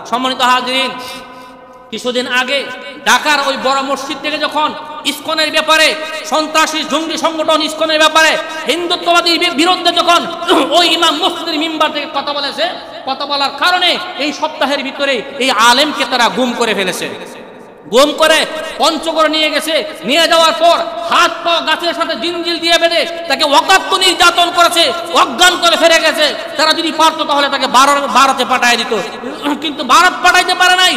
সম্মানিত হাজিরিন, কিছুদিন আগে ঢাকার ওই বড় মসজিদ থেকে যখন ইসকনের ব্যাপারে, সন্ত্রাসী জঙ্গি সংগঠন ইসকনের ব্যাপারে হিন্দুত্ববাদী বিরুদ্ধে যখন ওই ইমাম মসজিদের মিম্বার থেকে কথা বলেছে, কথা বলার কারণে এই সপ্তাহের ভিতরে এই আলেমকে তারা গুম করে ফেলেছে। গুম করে পঞ্চগড়ে নিয়ে গেছে। নিয়ে যাওয়ার পর হাত পা গাছের সাথে জিনজিল দিয়ে বেঁধে তাকে অকাত্য নির্যাতন করেছে, অজ্ঞান করে ফেলে গেছে। তারা যদি পারতো তাহলে তাকে ভারতে পাঠিয়ে দিত, কিন্তু ভারত পাঠাইতে পারে নাই।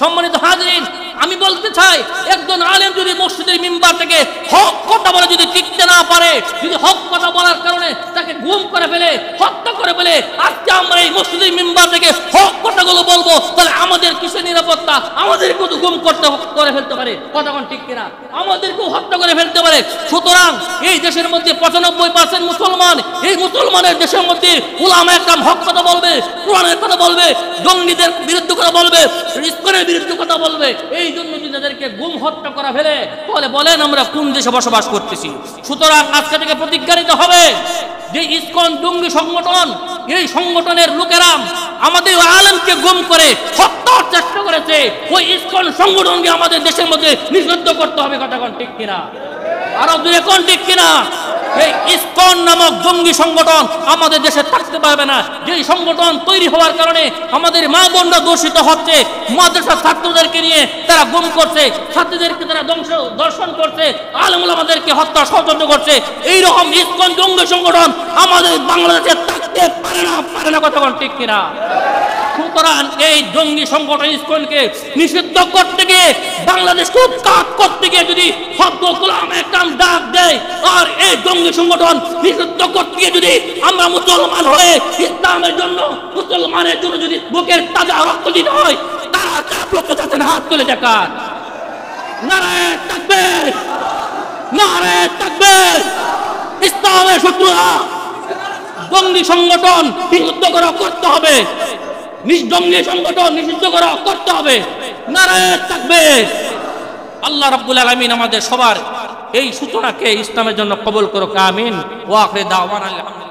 সম্মানিত হাজিরিন, আমি বলতে চাই, একজন আলেম যদি মসজিদের মিম্বার থেকে হক কথা বলে যদি টিকতে না পারে, যদি হক কথা বলার কারণে তাকে গুম করে ফেলে, হত্যা করে ফেলে, আজকে আমরা এই মসজিদের মিম্বার থেকে হক কথাগুলো বলবো, তাহলে আমাদের কিসের নিরাপত্তা? আমাদেরকেও তো গুম করে ফেলতে পারে, কথাক্ষণ ঠিক কিনা? আমাদেরকেও হত্যা করে ফেলতে পারে। সুতরাং এই দেশের মধ্যে 95% মুসলমান, এই মুসলমানের দেশের মধ্যে উলামা একরাম হক কথা বলবে, কোরআনের কথা বলবে, জঙ্গিদের বিরুদ্ধে কথা বলবে, ইসকনের বিরুদ্ধে কথা বলবে। এই জন্য যদি তাদেরকে গুম হত্যা করা ফেলে, তাহলে বলেন আমরা কোন দেশে বসবাস করতেছি? সুতরাং আজকে থেকে প্রতিজ্ঞা নিতে হবে যে ইসকন জঙ্গি সংগঠন, এই সংগঠনের লোকেরা আমাদের আলেমকে গুম করে হত্যার চেষ্টা করেছে। ওই ইসকন সংগঠনকে আমাদের দেশের মধ্যে নিষিদ্ধ করতে হবে, কথাক্ষণ ঠিক কিনা? আরো দূরে কোন ঠিক কিনা? এই ইসকন নামক জঙ্গি সংগঠন আমাদের দেশে থাকতে পারবে না। যেই সংগঠন তৈরি হওয়ার কারণে আমাদের মা বোনরা দূষিত হচ্ছে, মাদ্রাসার ছাত্রদেরকে নিয়ে তারা গুম করছে, ছাত্রীদেরকে তারা দর্শন করছে, আলেম ওলামাদেরকে হত্যা ষড়যন্ত্র করছে। এইরকম ইসকন জঙ্গি সংগঠন আমাদের বাংলাদেশে থাকতে পারে না, কথাক্ষণ ঠিক কিনা? সুতরাং এই জঙ্গি সংগঠন ইসকনকে নিষিদ্ধ করতে গিয়ে, বাংলাদেশকে উৎখাত করতে গিয়ে যদি একদম ডাক দেয়, আর এই জঙ্গি সংগঠন নিষিদ্ধ করতে গিয়ে যদি আমরা মুসলমান হয়ে ইসলামের জন্য, মুসলমানের জন্য যদি বুকের তাজা রক্ত দিতে হয়, তারা লোককে যাচ্ছেন হাত তুলে দেখান। নারায়ে তাকবীর, নারায়ে তাকবীর। ইসলামের শত্রুরা জঙ্গি সংগঠন নিষিদ্ধ করতে হবে, জঙ্গি সংগঠন নিষিদ্ধ করতে হবে। নারায়ে তাকবীর। আল্লাহ রাব্বুল আলামিন আমাদের সবার এই সূচনাকে ইসলামের জন্য কবুল করুক, আমিন। ওয়া আখিরু দাওয়ানা আলহামদুলিল্লাহ।